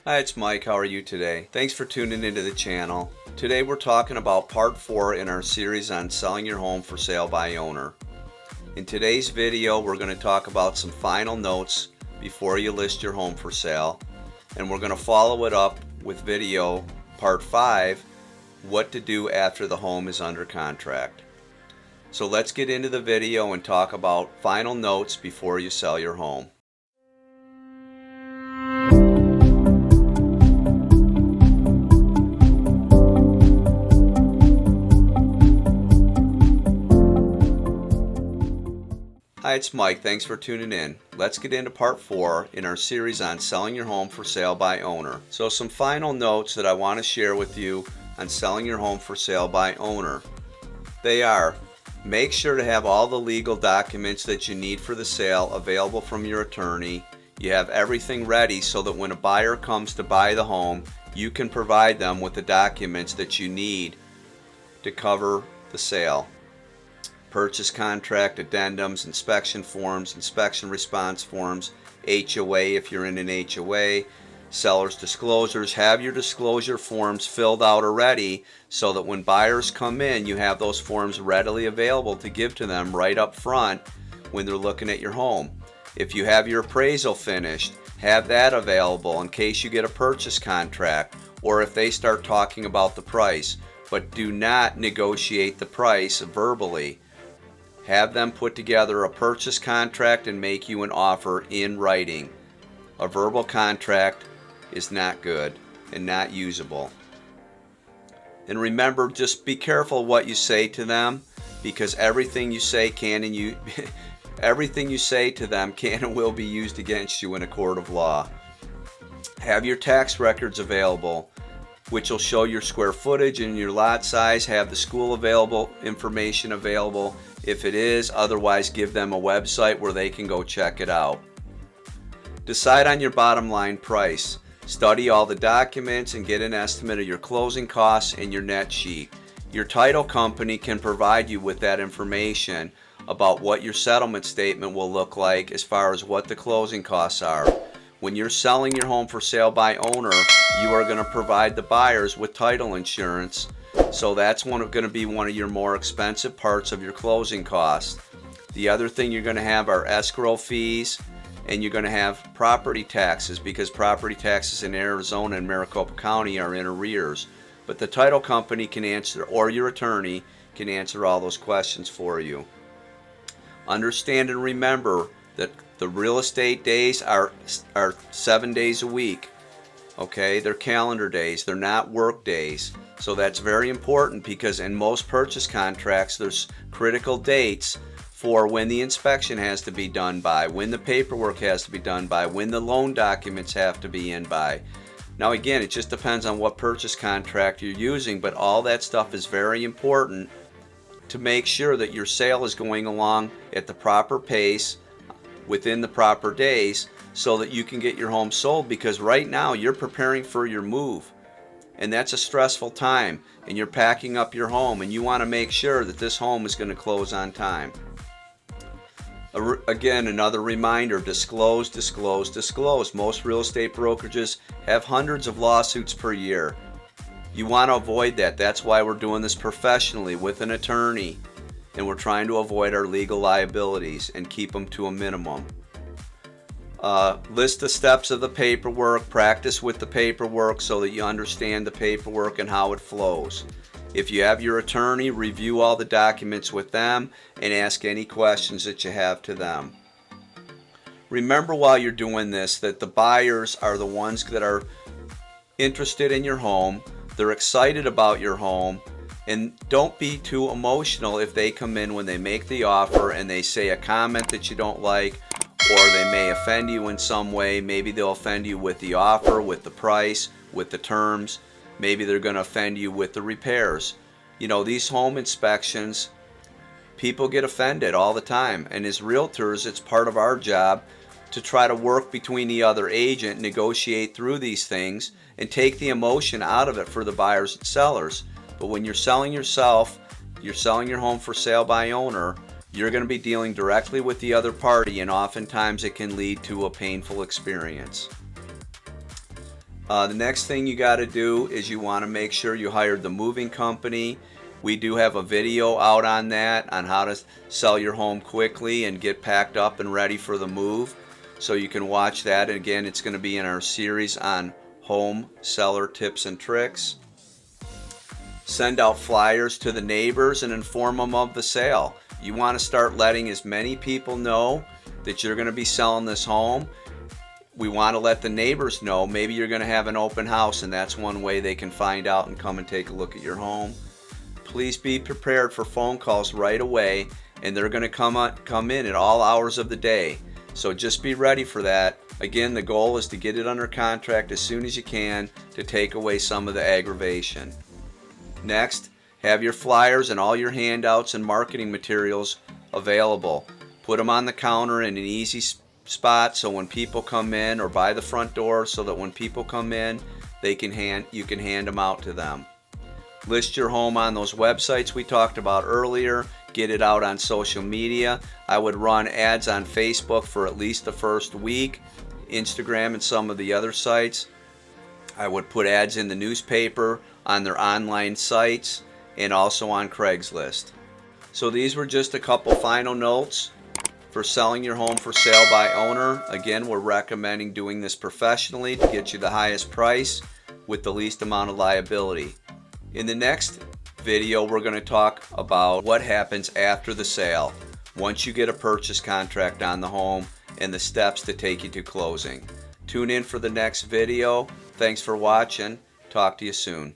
Hi, it's Mike. How are you today? Thanks for tuning into the channel. Today we're talking about part 4 in our series on selling your home for sale by owner. In today's video, we're going to talk about some final notes before you list your home for sale, and we're going to follow it up with video part 5, what to do after the home is under contract. So let's get into the video and talk about final notes before you sell your home. Hi, it's Mike. Thanks for tuning in. Let's get into part 4 in our series on selling your home for sale by owner. So some final notes that I want to share with you on selling your home for sale by owner. They are: make sure to have all the legal documents that you need for the sale available from your attorney. You have everything ready so that when a buyer comes to buy the home, you can provide them with the documents that you need to cover the sale. Purchase contract, addendums, inspection forms, inspection response forms, HOA if you're in an HOA, seller's disclosures. Have your disclosure forms filled out already so that when buyers come in, you have those forms readily available to give to them right up front when they're looking at your home. If you have your appraisal finished, have that available in case you get a purchase contract or if they start talking about the price. But do not negotiate the price verbally. Have them put together a purchase contract and make you an offer in writing. A verbal contract is not good and not usable. And remember, just be careful what you say to them, because everything you say everything you say to them can and will be used against you in a court of law. Have your tax records available, which will show your square footage and your lot size. Have the school information available if it is. Otherwise, give them a website where they can go check it out. Decide on your bottom line price. Study all the documents and get an estimate of your closing costs and your net sheet. Your title company can provide you with that information about what your settlement statement will look like as far as what the closing costs are. When you're selling your home for sale by owner, you are going to provide the buyers with title insurance. So that's going to be one of your more expensive parts of your closing costs. The other thing you're going to have are escrow fees, and you're going to have property taxes, because property taxes in Arizona and Maricopa County are in arrears. But the title company can answer, or your attorney can answer all those questions for you. Understand and remember that the real estate days are 7 days a week. Okay, they're calendar days, they're not work days. So that's very important, because in most purchase contracts there's critical dates for when the inspection has to be done by, when the paperwork has to be done by, when the loan documents have to be in by. Now again, it just depends on what purchase contract you're using, but all that stuff is very important to make sure that your sale is going along at the proper pace within the proper days so that you can get your home sold, because right now you're preparing for your move. And that's a stressful time, and you're packing up your home, and you want to make sure that this home is going to close on time. Again, another reminder: disclose, disclose, disclose. Most real estate brokerages have hundreds of lawsuits per year. You want to avoid that. That's why we're doing this professionally with an attorney, and we're trying to avoid our legal liabilities and keep them to a minimum. List the steps of the paperwork. Practice with the paperwork so that you understand the paperwork and how it flows. If you have your attorney, review all the documents with them and ask any questions that you have to them. Remember while you're doing this that the buyers are the ones that are interested in your home. They're excited about your home, and don't be too emotional if they come in when they make the offer and they say a comment that you don't like, or they may offend you in some way. Maybe they'll offend you with the offer, with the price, with the terms. Maybe they're going to offend you with the repairs. You know, these home inspections, people get offended all the time. And as realtors, it's part of our job to try to work between the other agent, negotiate through these things, and take the emotion out of it for the buyers and sellers. But when you're selling yourself, you're selling your home for sale by owner, you're going to be dealing directly with the other party, and oftentimes it can lead to a painful experience. The next thing you got to do is you want to make sure you hired the moving company. We do have a video out on that, on how to sell your home quickly and get packed up and ready for the move. So you can watch that. And again, it's going to be in our series on home seller tips and tricks. Send out flyers to the neighbors and inform them of the sale. You want to start letting as many people know that you're going to be selling this home. We want to let the neighbors know. Maybe you're going to have an open house, and that's one way they can find out and come and take a look at your home. Please be prepared for phone calls right away, and they're going to come in at all hours of the day. So just be ready for that. Again, the goal is to get it under contract as soon as you can to take away some of the aggravation. Next, have your flyers and all your handouts and marketing materials available. Put them on the counter in an easy spot so when people come in, or by the front door so that when people come in, you can hand them out to them. List your home on those websites we talked about earlier. Get it out on social media. I would run ads on Facebook for at least the first week, Instagram and some of the other sites. I would put ads in the newspaper, on their online sites, and also on Craigslist. So these were just a couple final notes for selling your home for sale by owner. Again, we're recommending doing this professionally to get you the highest price with the least amount of liability. In the next video, we're going to talk about what happens after the sale, once you get a purchase contract on the home, and the steps to take you to closing. Tune in for the next video. Thanks for watching. Talk to you soon.